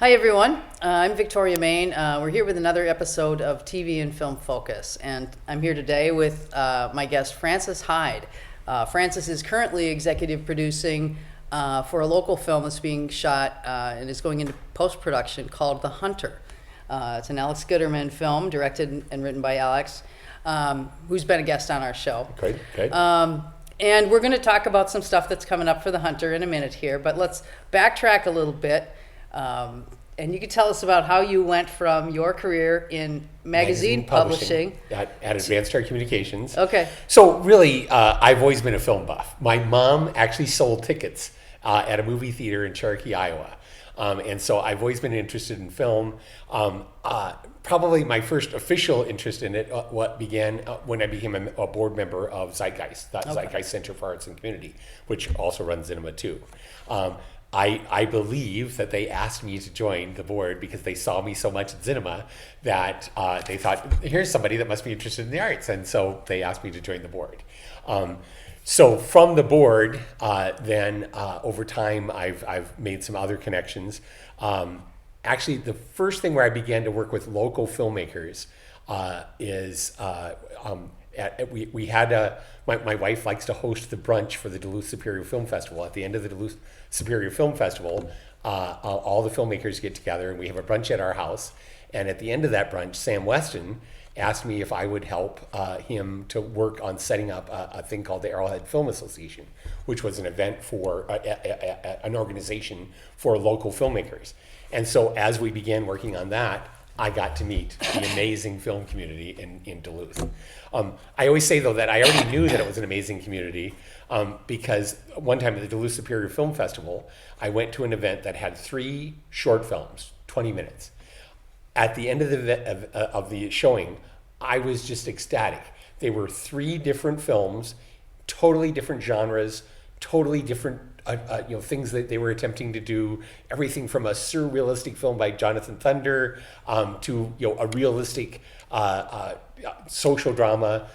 Hi everyone, I'm Victoria Main. We're here with another episode of TV and Film Focus, and I'm here today with my guest Frances Heid. Frances is currently executive producing for a local film that's being shot and is going into post-production called The Hunter. It's an Alex Gooderman film, directed and written by Alex, who's been a guest on our show. Great. And we're going to talk about some stuff that's coming up for The Hunter in a minute here, but let's backtrack a little bit. And you could tell us about how you went from your career in magazine publishing at Advanced Star Communications. Okay. So really, I've always been a film buff. My mom actually sold tickets at a movie theater in Cherokee, Iowa. And so I've always been interested in film. Probably my first official interest in it began when I became a board member of Zeitgeist, Zeitgeist Center for Arts and Community, which also runs cinema too. I believe that they asked me to join the board because they saw me so much in cinema that they thought, here's somebody that must be interested in the arts. And so they asked me to join the board. So from the board, then over time, I've made some other connections. Actually, the first thing where I began to work with local filmmakers is we had my wife likes to host the brunch for the Duluth Superior Film Festival. At the end of the Duluth Superior Film Festival, all the filmmakers get together and we have a brunch at our house. And at the end of that brunch, Sam Weston asked me if I would help him to work on setting up a thing called the Heid Film Association, which was an event for an organization for local filmmakers. And so as we began working on that, I got to meet the amazing film community in Duluth. I always say, though, that I already knew that it was an amazing community because one time at the Duluth Superior Film Festival, I went to an event that had 3 short films, 20 minutes. At the end of the showing, I was just ecstatic. They were 3 different films, totally different genres, totally different things that they were attempting to do, everything from a surrealistic film by Jonathan Thunder to a realistic social drama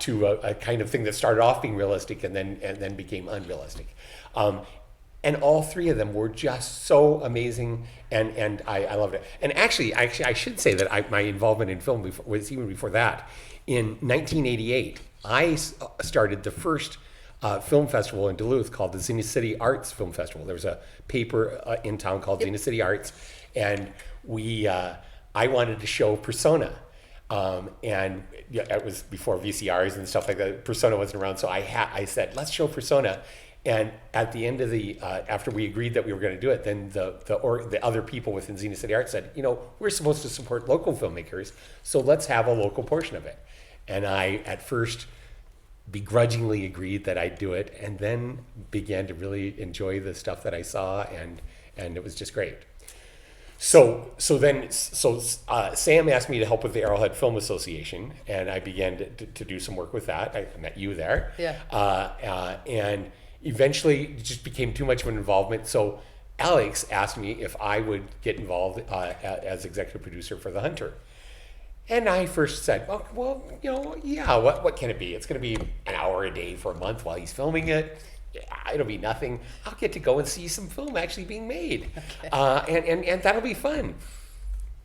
to a kind of thing that started off being realistic and then became unrealistic. And all 3 of them were just so amazing, and I loved it. And actually, I should say that my involvement in film was even before that. In 1988, I started the first film festival in Duluth called the Zenith City Arts Film Festival. There was a paper in town called Zenith City Arts, and I wanted to show Persona. And it was before VCRs and stuff like that. Persona wasn't around, so I said, let's show Persona. And at the end of after we agreed that we were going to do it, then the other people within Zenith City Arts said, we're supposed to support local filmmakers, so let's have a local portion of it. And I, at first, begrudgingly agreed that I'd do it, and then began to really enjoy the stuff that I saw, and it was just great. So Sam asked me to help with the Arrowhead Film Association, and I began to do some work with that. I met you there. Yeah. And eventually it just became too much of an involvement. So Alex asked me if I would get involved as executive producer for The Hunter. And I first said, well, yeah, what can it be? It's going to be an hour a day for a month while he's filming it. It'll be nothing. I'll get to go and see some film actually being made. Okay. And that'll be fun.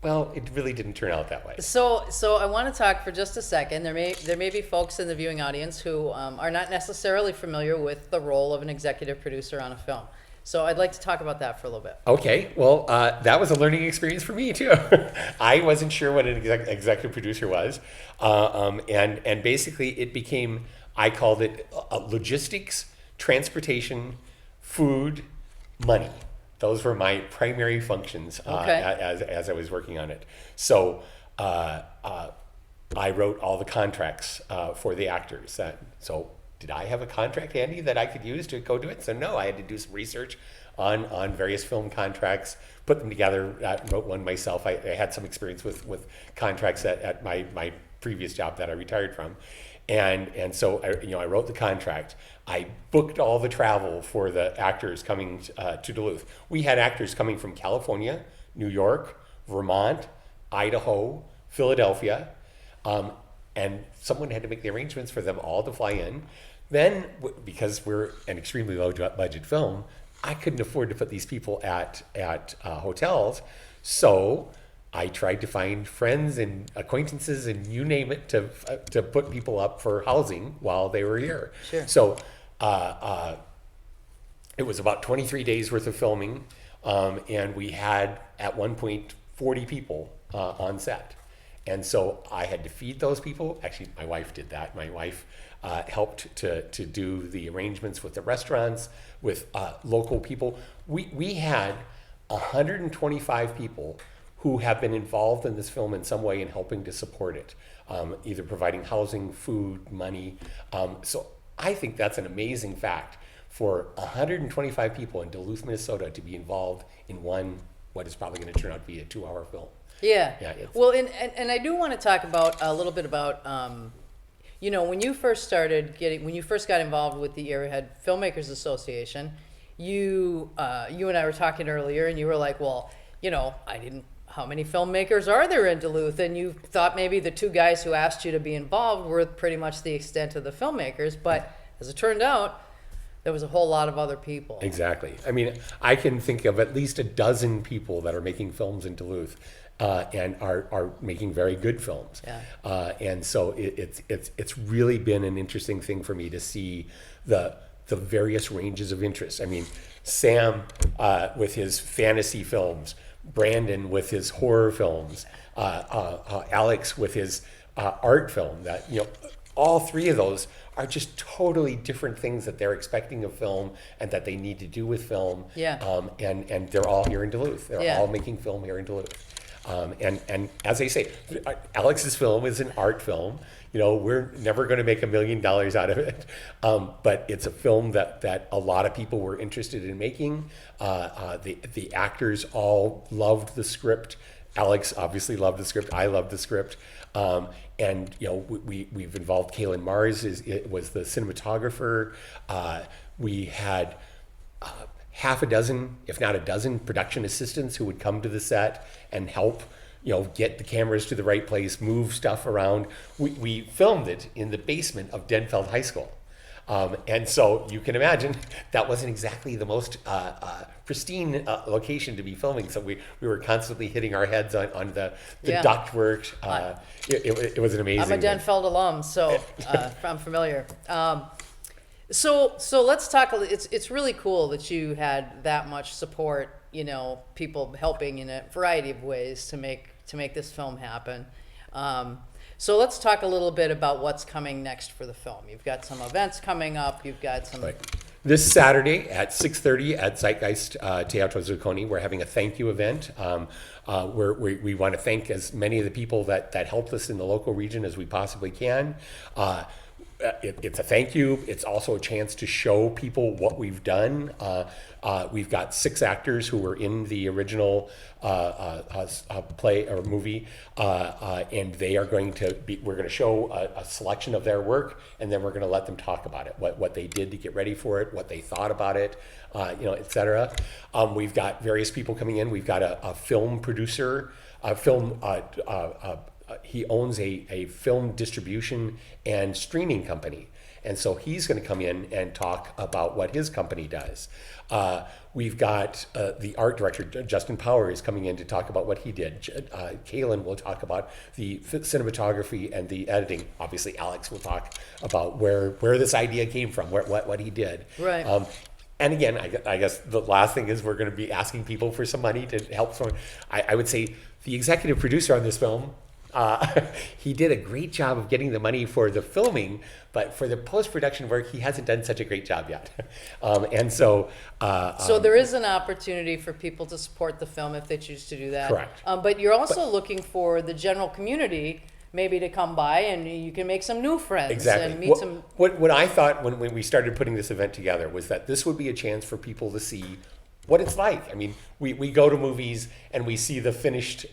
Well, it really didn't turn out that way. So I want to talk for just a second. There may be folks in the viewing audience who are not necessarily familiar with the role of an executive producer on a film. So I'd like to talk about that for a little bit. Okay, well, that was a learning experience for me too. I wasn't sure what an executive producer was, and basically it became, I called it logistics, transportation, food, money. Those were my primary functions as I was working on it. So I wrote all the contracts for the actors. So did I have a contract handy that I could use to go do it? So no, I had to do some research on various film contracts, put them together, wrote one myself. I had some experience with contracts at my previous job that I retired from. And so I wrote the contract. I booked all the travel for the actors coming to Duluth. We had actors coming from California, New York, Vermont, Idaho, Philadelphia, and someone had to make the arrangements for them all to fly in. Then, because we're an extremely low budget film, I couldn't afford to put these people at hotels, so I tried to find friends and acquaintances and you name it to put people up for housing while they were here. Sure. So it was about 23 days worth of filming, and we had at one point 40 people on set. And so I had to feed those people. Actually, my wife did that. My wife helped to do the arrangements with the restaurants, with local people. We had 125 people who have been involved in this film in some way in helping to support it, either providing housing, food, money. So I think that's an amazing fact for 125 people in Duluth, Minnesota to be involved in what is probably going to turn out to be a 2-hour film. Yeah. Yeah, Well, and I do want to talk about a little bit about, when you first when you first got involved with the Heid Filmmakers Association, you and I were talking earlier, and you were like, well, how many filmmakers are there in Duluth? And you thought maybe the 2 guys who asked you to be involved were pretty much the extent of the filmmakers, but as it turned out, there was a whole lot of other people. Exactly. I mean, I can think of at least a dozen people that are making films in Duluth, and are making very good films. Yeah. And so it's really been an interesting thing for me to see the various ranges of interest. I mean, Sam with his fantasy films, Brandon with his horror films, Alex with his art film. That all 3 of those are just totally different things that they're expecting of film and that they need to do with film. Yeah. And they're all here in Duluth. They're all making film here in Duluth. And as I say, Alex's film is an art film. We're never going to make $1 million out of it, but it's a film that a lot of people were interested in making. The actors all loved the script. Alex obviously loved the script. I loved the script. And we've involved Kaylin Mars was the cinematographer. We had half a dozen, if not a dozen, production assistants who would come to the set and help, get the cameras to the right place, move stuff around. We filmed it in the basement of Denfeld High School. And so you can imagine that wasn't exactly the most pristine location to be filming. So we were constantly hitting our heads on the ductwork. It was an amazing I'm a Denfeld alum, so I'm familiar. So let's talk. It's really cool that you had that much support. People helping in a variety of ways to make this film happen. So let's talk a little bit about what's coming next for the film. You've got some events coming up. You've got some. Right. This Saturday at 6:30 at Zeitgeist Teatro Zucconi, we're having a thank you event. Where we want to thank as many of the people that helped us in the local region as we possibly can. It's a thank you. It's also a chance to show people what we've done. We've got 6 actors who were in the original play or movie, and they are going to be. We're going to show a selection of their work, and then we're going to let them talk about it, what they did to get ready for it, what they thought about it, etc. We've got various people coming in. We've got a film producer, he owns a film distribution and streaming company. And so he's going to come in and talk about what his company does. We've got the art director, Justin Power, is coming in to talk about what he did. Kaylin will talk about the cinematography and the editing. Obviously, Alex will talk about where this idea came from, what he did. Right. And again, I guess the last thing is we're going to be asking people for some money to help. I would say the executive producer on this film, he did a great job of getting the money for the filming, but for the post-production work, he hasn't done such a great job yet. And so... so there is an opportunity for people to support the film if they choose to do that. Correct. But you're also looking for the general community maybe to come by and you can make some new friends. Exactly. And meet some... What I thought when we started putting this event together was that this would be a chance for people to see what it's like. I mean, we go to movies and we see the finished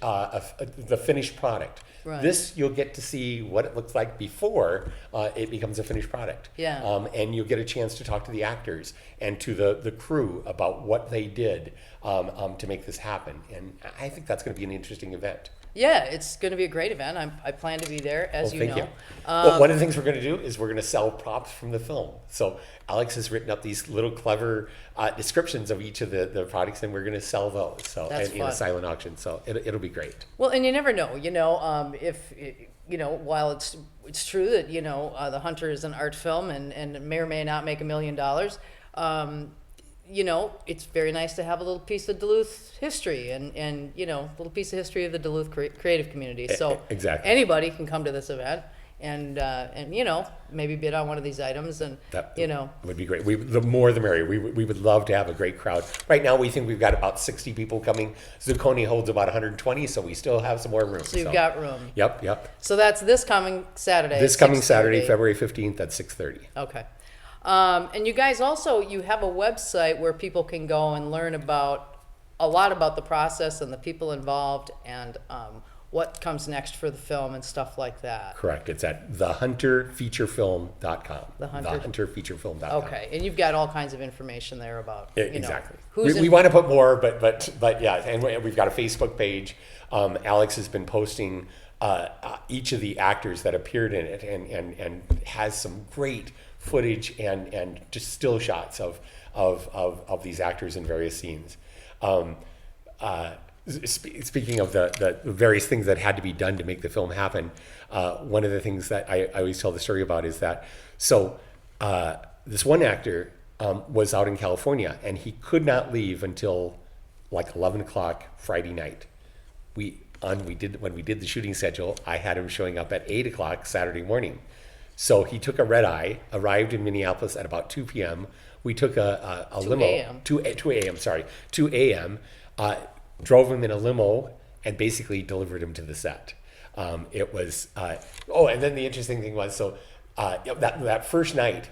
product. Right. This, you'll get to see what it looks like before it becomes a finished product. Yeah. And you'll get a chance to talk to the actors and to the crew about what they did. to make this happen. And I think that's going to be an interesting event. Yeah, it's going to be a great event. I plan to be there, as you know. Thank you. Well, one of the things we're going to do is we're going to sell props from the film. So Alex has written up these little clever descriptions of each of the products, and we're going to sell those. So in a silent auction. So it'll be great. Well, and you never know. If while it's true that The Hunter is an art film and may or may not make $1 million. It's very nice to have a little piece of Duluth history and a little piece of history of the Duluth creative community. So exactly. Anybody can come to this event and maybe bid on one of these items and it would be great. The more the merrier. We would love to have a great crowd. Right now we think we've got about 60 people coming. Zucconi holds about 120, so we still have some more room. So you've got room. Yep. So that's this coming Saturday. This coming Saturday, February 15th at 6:30. Okay. And you guys also, you have a website where people can go and learn a lot about the process and the people involved and what comes next for the film and stuff like that. Correct. It's at thehunterfeaturefilm.com. Thehunterfeaturefilm.com. Okay. And you've got all kinds of information there about, exactly. We want to put more, but yeah, and we've got a Facebook page. Alex has been posting each of the actors that appeared in it and has some great footage and just still shots of these actors in various scenes. Speaking of the various things that had to be done to make the film happen, one of the things that I always tell the story about is that this one actor was out in California and he could not leave until like 11 o'clock Friday night. When we did the shooting schedule, I had him showing up at 8 o'clock Saturday morning. So he took a red eye, arrived in Minneapolis at about 2 p.m. We took a limo. 2 a.m. Drove him in a limo and basically delivered him to the set. It was, and then the interesting thing was, that first night,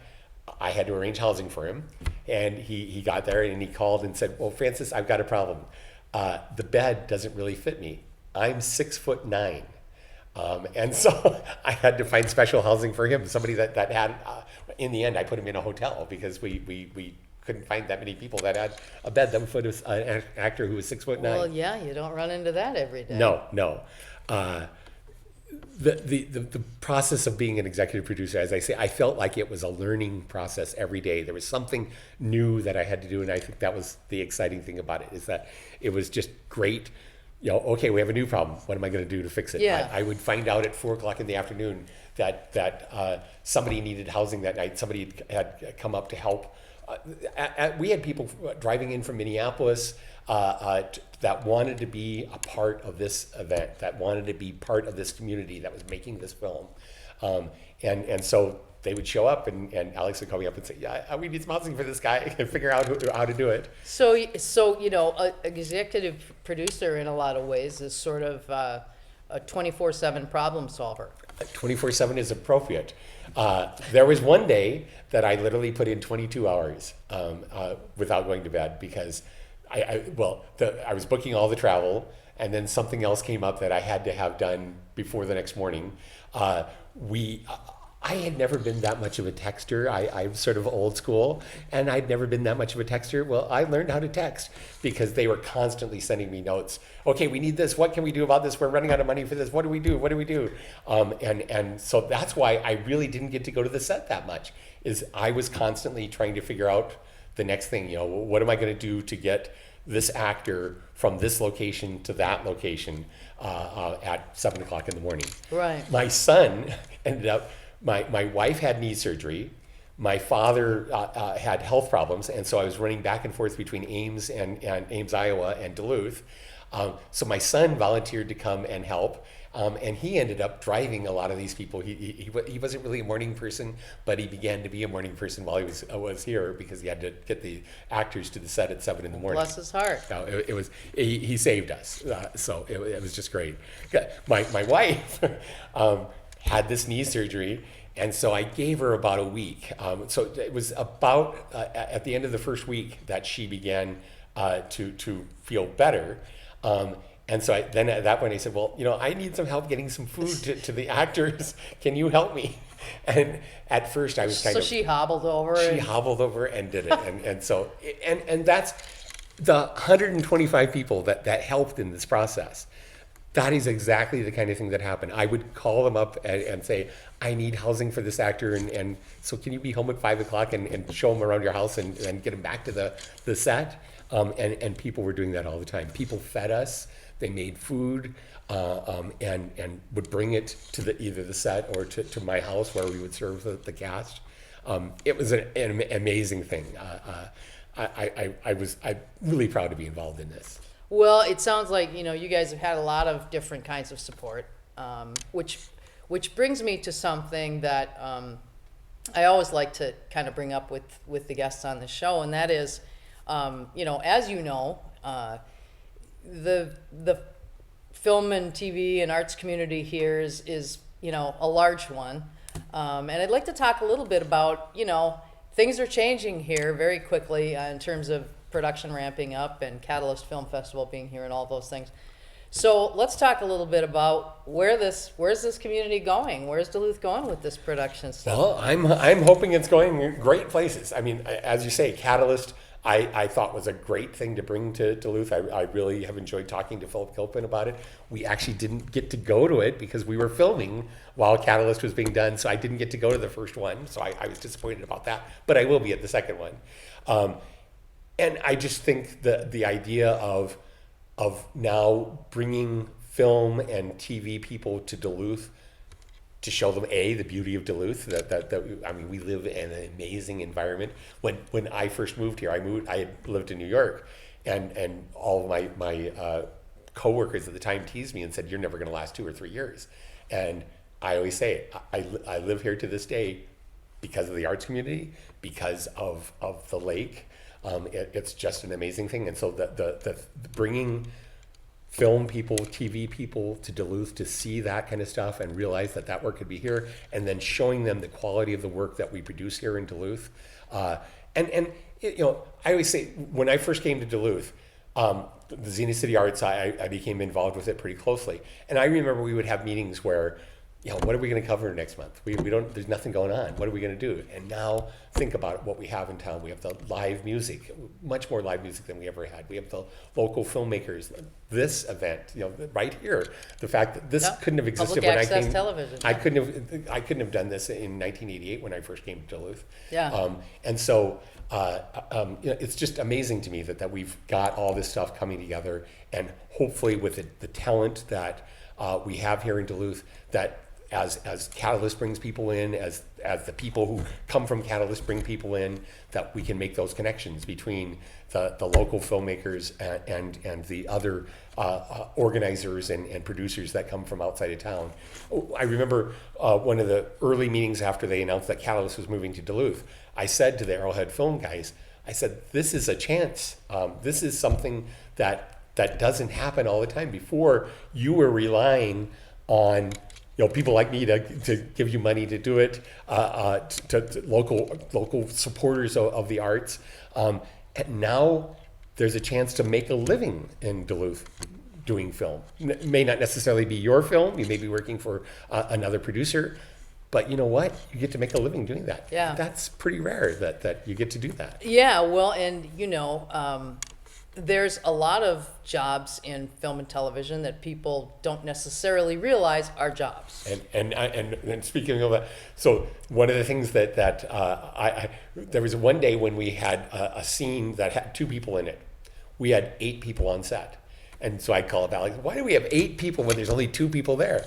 I had to arrange housing for him. And he got there and he called and said, well, Francis, I've got a problem. The bed doesn't really fit me. I'm 6'9". And so I had to find special housing for him. Somebody that had, in the end, I put him in a hotel because we couldn't find that many people that had a bed that would fit an actor who was 6'9". Well, yeah, you don't run into that every day. No. The process of being an executive producer, as I say, I felt like it was a learning process every day. There was something new that I had to do, and I think that was the exciting thing about it, is that it was just great. Okay, we have a new problem. What am I going to do to fix it? Yeah. I would find out at 4 o'clock in the afternoon that somebody needed housing that night. Somebody had come up to help. We had people driving in from Minneapolis that wanted to be a part of this event, that wanted to be part of this community that was making this film. And so they would show up, and Alex would call me up and say, yeah, we need some housing for this guy, and figure out how to do it. So an executive producer in a lot of ways is sort of a 24/7 problem solver. 24/7 is appropriate. There was one day that I literally put in 22 hours without going to bed because I was booking all the travel, and then something else came up that I had to have done before the next morning. I had never been that much of a texter. I'm sort of old school, and I'd never been that much of a texter. Well, I learned how to text because they were constantly sending me notes. Okay, we need this. What can we do about this? We're running out of money for this. What do we do? And so that's why I really didn't get to go to the set that much, is I was constantly trying to figure out the next thing. What am I going to do to get this actor from this location to that location at 7 o'clock in the morning? Right. My son ended up... My wife had knee surgery. My father had health problems, and so I was running back and forth between Ames and Ames, Iowa, and Duluth. So my son volunteered to come and help, and he ended up driving a lot of these people. He wasn't really a morning person, but he began to be a morning person while he was here because he had to get the actors to the set at 7 in the morning. Bless his heart. He saved us, so it was just great. My wife had this knee surgery, and so I gave her about a week. So it was about at the end of the first week that she began to feel better. And so then at that point I said, well, I need some help getting some food to the actors. Can you help me? And at first I was So she hobbled over. She hobbled over and did it. And so that's the 125 people that helped in this process, that is exactly the kind of thing that happened. I would call them up and say, I need housing for this actor, and so can you be home at 5 o'clock and show them around your house and get them back to the set? And people were doing that all the time. People fed us, they made food, and would bring it to either the set or to my house where we would serve the cast. It was an amazing thing. I'm really proud to be involved in this. Well, it sounds like, you guys have had a lot of different kinds of support, which brings me to something that I always like to kind of bring up with the guests on the show, and that is, as you know, the film and TV and arts community here is a large one, and I'd like to talk a little bit about, things are changing here very quickly in terms of production ramping up and Catalyst Film Festival being here and all those things. So let's talk a little bit about where's this community going? Where's Duluth going with this production stuff? Well, I'm hoping it's going great places. I mean, as you say, Catalyst, I thought was a great thing to bring to Duluth. I really have enjoyed talking to Philip Kilpin about it. We actually didn't get to go to it because we were filming while Catalyst was being done, so I didn't get to go to the first one, so I was disappointed about that, but I will be at the second one. And I just think the idea of now bringing film and TV people to Duluth to show them the beauty of Duluth. We live in an amazing environment. When I first moved here, I had lived in New York, and all of my coworkers at the time teased me and said, "You're never going to last 2 or 3 years." And I always say, I live here to this day because of the arts community, because of the lake. It's just an amazing thing. And so the bringing film people, TV people to Duluth to see that kind of stuff and realize that work could be here, and then showing them the quality of the work that we produce here in Duluth. I always say, when I first came to Duluth, the Zenith City Arts, I became involved with it pretty closely. And I remember we would have meetings where, what are we going to cover next month? We don't. There's nothing going on. What are we going to do? And now think about what we have in town. We have the live music, much more live music than we ever had. We have the local filmmakers. This event, right here. The fact that this couldn't have existed Public when I access came. television. I couldn't have done this in 1988 when I first came to Duluth. Yeah. And so it's just amazing to me that we've got all this stuff coming together, and hopefully with the talent that we have here in Duluth, that as Catalyst brings people in, as the people who come from Catalyst bring people in, that we can make those connections between the local filmmakers and the other organizers and producers that come from outside of town. I remember one of the early meetings after they announced that Catalyst was moving to Duluth, I said to the Arrowhead Film guys, I said, this is a chance. This is something that doesn't happen all the time. Before, you were relying on people like me to give you money to do it, to local supporters of the arts. And now there's a chance to make a living in Duluth doing film. It may not necessarily be your film. You may be working for another producer. But you know what? You get to make a living doing that. Yeah. That's pretty rare that you get to do that. Yeah, well, and there's a lot of jobs in film and television that people don't necessarily realize are jobs. And speaking of that, so one of the things that there was one day when we had a scene that had 2 people in it. We had 8 people on set, and so I call up Alex. Why do we have 8 people when there's only 2 people there?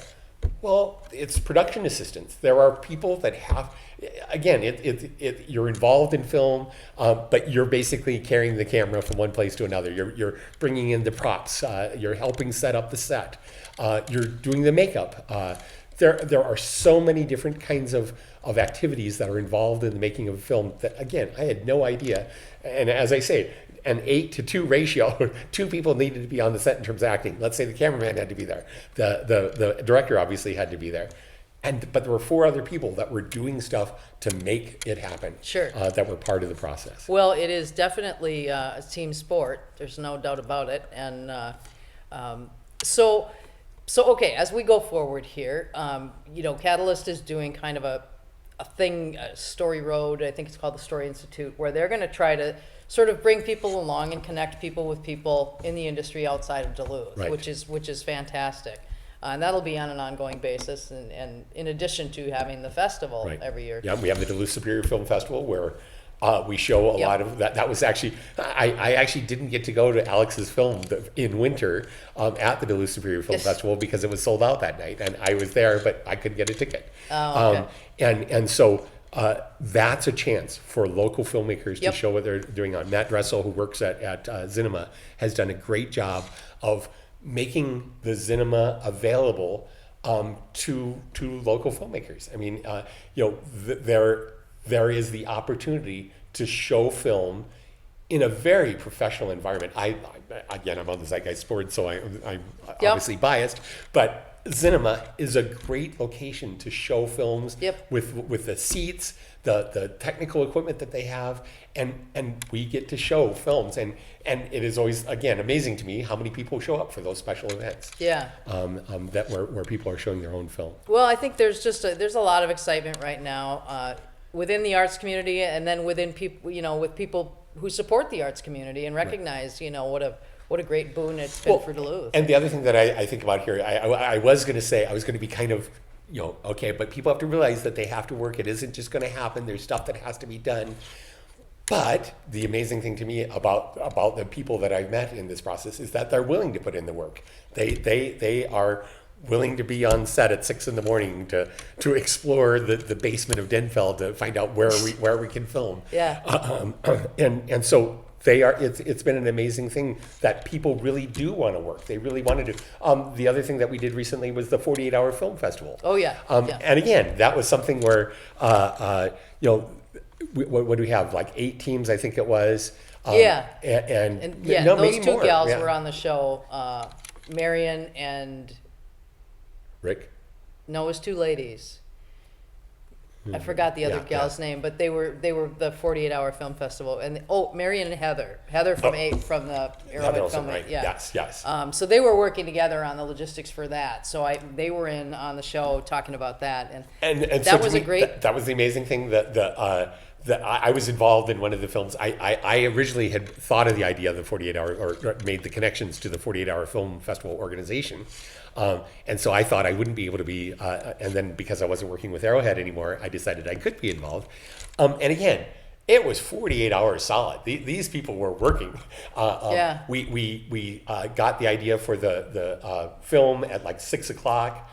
Well, it's production assistants. There are people that have, again, you're involved in film, but you're basically carrying the camera from one place to another. You're bringing in the props. You're helping set up the set. You're doing the makeup. There are so many different kinds of activities that are involved in the making of a film that, again, I had no idea. And as I say, an 8-to-2 ratio. 2 people needed to be on the set in terms of acting. Let's say the cameraman had to be there. The director obviously had to be there. But there were 4 other people that were doing stuff to make it happen. Sure. That were part of the process. Well, it is definitely a team sport. There's no doubt about it. And so okay, as we go forward here, Catalyst is doing kind of a thing, Story Road, I think it's called the Story Institute, where they're going to try to sort of bring people along and connect people with people in the industry outside of Duluth, Right. which is fantastic. And that'll be on an ongoing basis, and in addition to having the festival Right. every year. Yeah, we have the Duluth Superior Film Festival where we show a Yep. lot of that. That was actually, I actually didn't get to go to Alex's film in winter at the Duluth Superior Film Yes. Festival because it was sold out that night, and I was there, but I couldn't get a ticket. Oh, okay. And so that's a chance for local filmmakers Yep. to show what they're doing on. Matt Dressel, who works at Cinema, has done a great job of making the Cinema available to local filmmakers. I mean, there is the opportunity to show film in a very professional environment. Again, I'm on the Zeitgeist board, so I'm Yep. obviously biased, but Cinema is a great location to show films Yep. with the seats, the technical equipment that they have, and we get to show films, and it is always, again, amazing to me how many people show up for those special events. Yeah. That where people are showing their own film. Well, I think there's there's a lot of excitement right now within the arts community, and then within people, with people who support the arts community and recognize, what a great boon it's been for Duluth. And the other thing that I think about here, I was going to say, I was going to be kind of, okay, but people have to realize that they have to work. It isn't just going to happen. There's stuff that has to be done. But the amazing thing to me about the people that I've met in this process is that they're willing to put in the work. They are willing to be on set at 6 a.m. to explore the basement of Denfeld to find out where we can film. Yeah. And so they are. It's been an amazing thing that people really do want to work. They really want to do. The other thing that we did recently was the 48-hour film festival. Oh yeah. Yeah. And again, that was something where what do we have? Like 8 teams, I think it was. Yeah. And yeah, no, those maybe two more. gals Yeah. were on the show, Marion and Rick. no, it was 2 ladies. I forgot the other Yeah, gal's name, but they were the 48-hour film festival, and Marion and Heather from from the Arrowhead Olsen, Film, right. yeah. Yes. So they were working together on the logistics for that. So they were in on the show talking about that, and And that so was to a me, great. that was the amazing thing that I was involved in one of the films. I originally had thought of the idea of the 48-hour, or made the connections to the 48-hour film festival organization. And so I thought I wouldn't be able to be, and then because I wasn't working with Arrowhead anymore, I decided I could be involved. And again, it was 48 hours solid. These people were working. Yeah. We got the idea for the film at like 6 o'clock.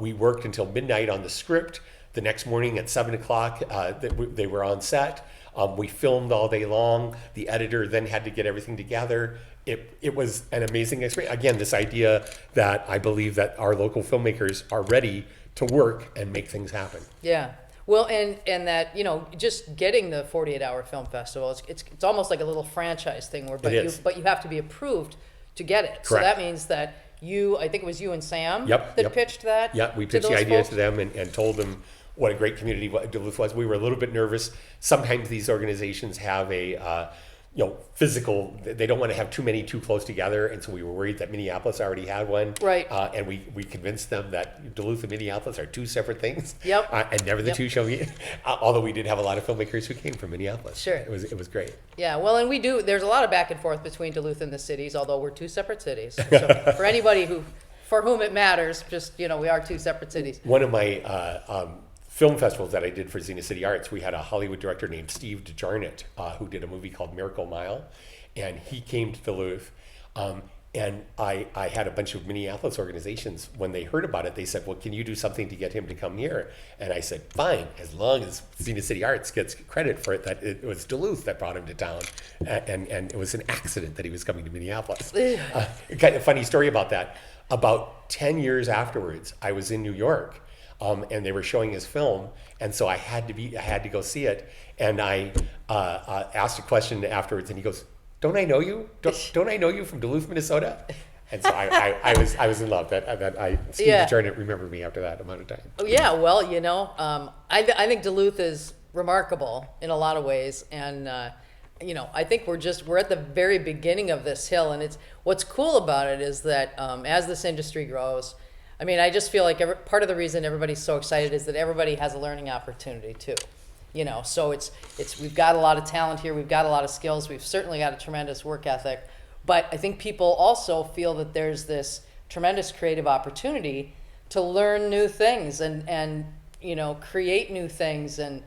We worked until midnight on the script. The next morning at 7 o'clock, they were on set. We filmed all day long. The editor then had to get everything together. It was an amazing experience. Again, this idea that I believe that our local filmmakers are ready to work and make things happen. Yeah. Well, and that, just getting the 48-hour film festival, it's almost like a little franchise thing where, but you have to be approved to get it. Correct. So that means that I think it was you and Sam Yep. pitched that. Yeah, we to pitched the those idea folks? to them and told them what a great community Duluth was. We were a little bit nervous. Sometimes these organizations have a physical, they don't want to have too many too close together, and so we were worried that Minneapolis already had one. Right. And we convinced them that Duluth and Minneapolis are 2 separate things. Yep. And never the Yep. two shall meet. Although we did have a lot of filmmakers who came from Minneapolis. Sure. It was great. Yeah, well, and there's a lot of back and forth between Duluth and the cities, although we're 2 separate cities. So for anybody for whom it matters, just, we are 2 separate cities. One of my film festivals that I did for Xena City Arts, we had a Hollywood director named Steve DeJarnett who did a movie called Miracle Mile, and he came to Duluth. And I had a bunch of Minneapolis organizations. When they heard about it, they said, well, can you do something to get him to come here? And I said, fine, as long as Xena City Arts gets credit for it, that it was Duluth that brought him to town. And it was an accident that he was coming to Minneapolis. Kind of funny story about that. About 10 years afterwards, I was in New York, and they were showing his film, and so I had to go see it. And I asked a question afterwards, and he goes, "Don't I know you? Don't I know you from Duluth, Minnesota?" And so I was in love. Steve DeJarnett remembered me after that amount of time. Oh, yeah, well, I think Duluth is remarkable in a lot of ways, and I think we're at the very beginning of this hill, and what's cool about it is that as this industry grows, I just feel like part of the reason everybody's so excited is that everybody has a learning opportunity too. You know, so it's we've got a lot of talent here, we've got a lot of skills, we've certainly got a tremendous work ethic, but I think people also feel that there's this tremendous creative opportunity to learn new things and you know, create new things and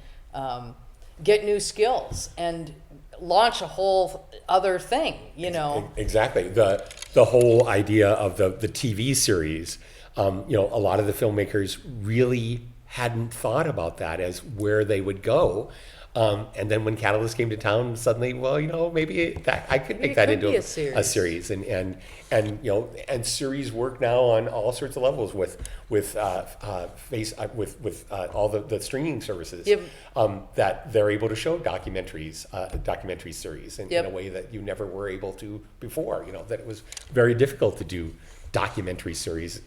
get new skills and launch a whole other thing, you know. Exactly. The whole idea of the TV series, you know, a lot of the filmmakers really hadn't thought about that as where they would go. And then when Catalyst came to town, suddenly, well, you know, maybe that I could make that into a series, and you know, and series work now on all sorts of levels with all the streaming services. Yep. That they're able to show documentary series in Yep. a way that you never were able to before. You know, that it was very difficult to do documentary series,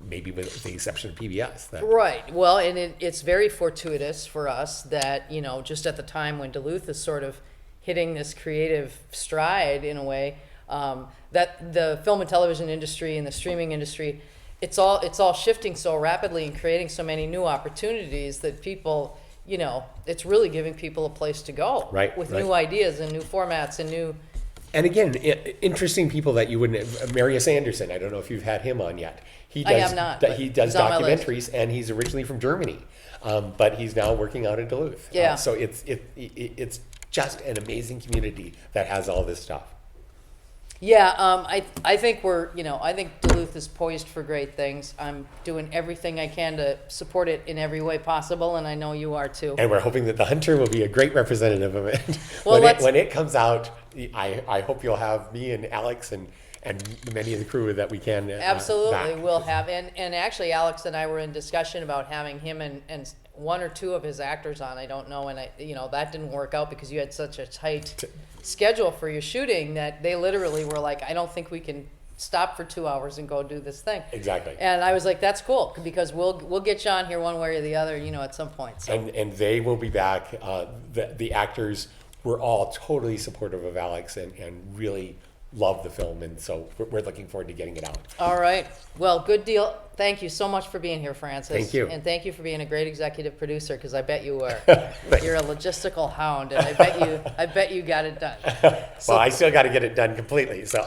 maybe with the exception of PBS. Right. Well, and it's very fortuitous for us that, you know, just at the time when Duluth is sort of hitting this creative stride in a way, that the film and television industry and the streaming industry, it's all shifting so rapidly and creating so many new opportunities that people, you know, it's really giving people a place to go. Right. With new ideas and new formats and new. And again, interesting people that you wouldn't. Marius Anderson. I don't know if you've had him on yet. I have not. He does he's on my list. documentaries, and he's originally from Germany, but he's now working out in Duluth. Yeah. So it's just an amazing community that has all this stuff. Yeah, I think I think Duluth is poised for great things. I'm doing everything I can to support it in every way possible, and I know you are too. And we're hoping that The Hunter will be a great representative of it. Well, when it comes out, I hope you'll have me and Alex and many of the crew that we can. Absolutely, back. we'll have. And actually, Alex and I were in discussion about having him and one or two of his actors on. I don't know, and that didn't work out because you had such a tight schedule for your shooting that they literally were like, I don't think we can stop for 2 hours and go do this thing. Exactly. And I was like, that's cool, because we'll get you on here one way or the other, at some point. So. And they will be back. The actors were all totally supportive of Alex and really love the film, and so we're looking forward to getting it out. All right. Well, good deal. Thank you so much for being here, Francis. Thank you. And thank you for being a great executive producer, because I bet you were. You're a logistical hound, and I bet you got it done. Well, I still got to get it done completely, so.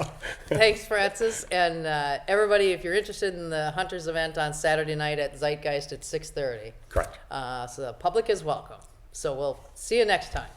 Thanks, Francis. And everybody, if you're interested in the Hunters event on Saturday night at Zeitgeist at 6:30. Correct. So the public is welcome. So we'll see you next time.